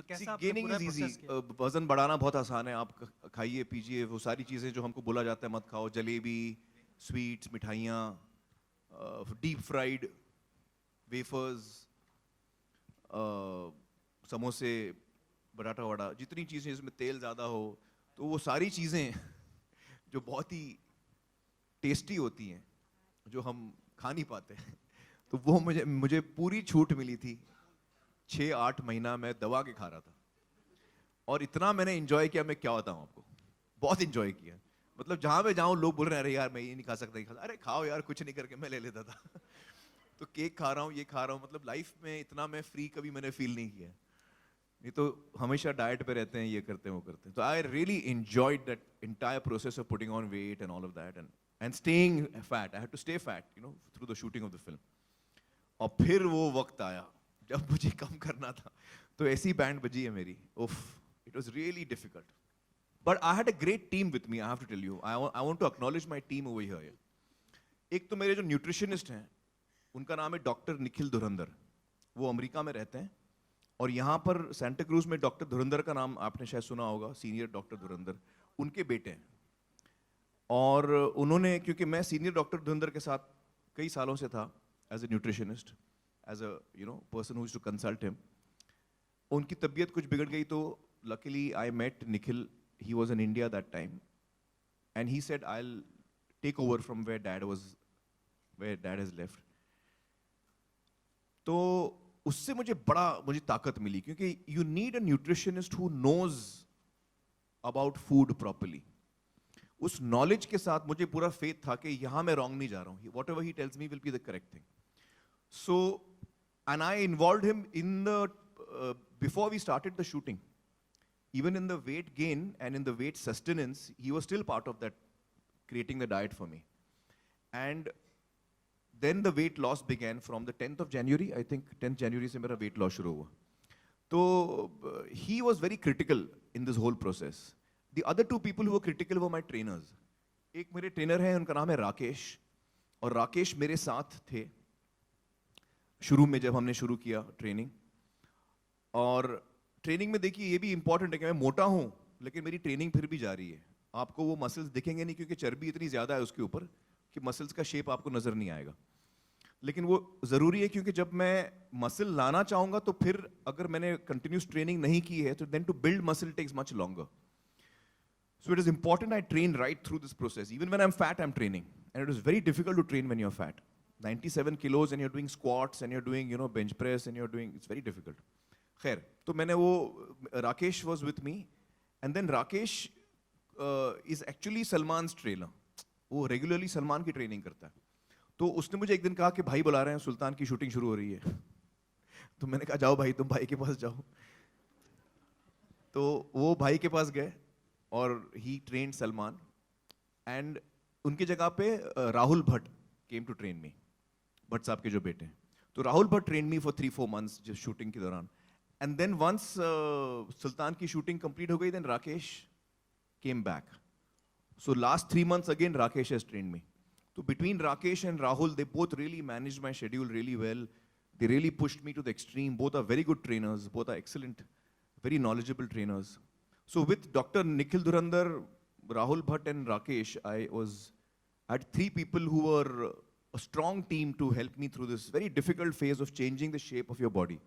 कैसा See, आपने gaining पूरा is easy. प्रोसेस किया? वजन बढ़ाना बहुत आसान है. आप खाइए पीजिए वो सारी चीजें जो हमको बोला जाता है मत खाओ. जलेबी, स्वीट्स, मिठाइयाँ, डीप फ्राइड वेफर्स, समोसे, बटाटा वड़ा, जितनी चीजें जिसमें तेल ज्यादा हो, तो वो सारी चीजें जो बहुत ही टेस्टी होती हैं, जो हम खा नहीं पाते हैं, तो वो मुझे मुझे पूरी छूट मिली थी. 6-8 महीना मैं दबा के खा रहा था और इतना मैंने एंजॉय किया. मैं क्या बताऊं आपको, बहुत एंजॉय किया. मतलब जहां पे जाऊं लोग बोल रहे हैं अरे यार मैं ये नहीं खा सकता, अरे खाओ यार कुछ नहीं करके मैं ले लेता था. तो केक खा रहा हूँ, ये खा रहा हूँ, मतलब लाइफ में इतना मैं फ्री कभी मैंने फील नहीं किया. नहीं तो हमेशा डाइट पे रहते हैं, ये करते हैं वो करते हैं. तो I really enjoyed that entire process of putting on weight and all of that and staying fat. I had to stay fat through the shooting of the film. और फिर वो वक्त आया जब मुझे कम करना था, तो ऐसी बैंड बजी है मेरी. उफ, it was really difficult. But I had a great team with me. I have to tell you, I want to acknowledge my team over here. एक तो मेरे जो न्यूट्रिशनिस्ट हैं उनका नाम है डॉक्टर निखिल धुरंधर. वो अमेरिका में रहते हैं और यहाँ पर सेंटा क्रूज में डॉक्टर धुरंधर का नाम आपने शायद सुना होगा, सीनियर डॉक्टर धुरंधर उनके बेटे हैं. और उन्होंने, क्योंकि मैं सीनियर डॉक्टर धुरंधर के साथ कई सालों से था as a nutritionist, as a person who used to consult him. उनकी तबीयत कुछ बिगड़ गई तो luckily I met Nikhil. He was in India that time and he said I will take over from where dad has left. तो उससे मुझे ताकत मिली, क्योंकि you need a nutritionist who knows about food properly. उस नॉलेज के साथ मुझे पूरा फेथ था कि यहां मैं रॉन्ग नहीं जा रहा हूं. Whatever he tells me will be the correct thing. So and I involved him in the before we started the shooting. Even in the weight gain and in the weight sustenance, he was still part of that, creating the diet for me. And then the weight loss began from the 10th of January. I think 10th January से मेरा weight loss शुरू हुआ. तो he was very critical in this whole process. The other two people who were critical were my trainers. एक मेरे trainer हैं, उनका नाम है राकेश. और राकेश मेरे साथ थे शुरू में जब हमने शुरू किया ट्रेनिंग. और ट्रेनिंग में देखिए ये भी इंपॉर्टेंट है कि मैं मोटा हूं लेकिन मेरी ट्रेनिंग फिर भी जारी है. आपको वो मसल्स दिखेंगे नहीं क्योंकि चर्बी इतनी ज्यादा है उसके ऊपर कि मसल्स का शेप आपको नजर नहीं आएगा. लेकिन वो जरूरी है क्योंकि जब मैं मसल लाना चाहूंगा तो फिर अगर मैंने कंटिन्यूस ट्रेनिंग नहीं की है तो then to build muscle takes much longer. So it is important I train right through this process. Even when I'm fat, I'm training. And it is very difficult to train when you're fat. 97 kilos and you're doing squats and you're doing, bench press and you're doing, it's very difficult. खैर, तो मैंने वो, Rakesh was with me. And then Rakesh is actually सलमान's trainer. वो regularly Salman की training करता है. तो उसने मुझे एक दिन कहा कि भाई बुला रहे हैं, सुल्तान की शूटिंग शुरू हो रही है. तो मैंने कहा जाओ भाई, तुम भाई के पास जाओ. तो वो भाई के पास गए और ही ट्रेन्ड सलमान. एंड उनकी जगह पे Rahul Bhatt came to train me, Bhatt साहब के जो बेटे हैं. तो Rahul Bhatt train me for 3-4 months जिस शूटिंग के दौरान. एंड देन वंस सुल्तान की शूटिंग कंप्लीट हो गई, then Rakesh came back. So last 3 months again Rakesh has trained me. So between Rakesh and Rahul, they both really managed my schedule really well. They really pushed me to the extreme. Both are very good trainers. Both are excellent, very knowledgeable trainers. So with Dr. Nikhil Dhurandhar, Rahul Bhatt and Rakesh, I had 3 people who were a strong team to help me through this very difficult phase of changing the shape of your body.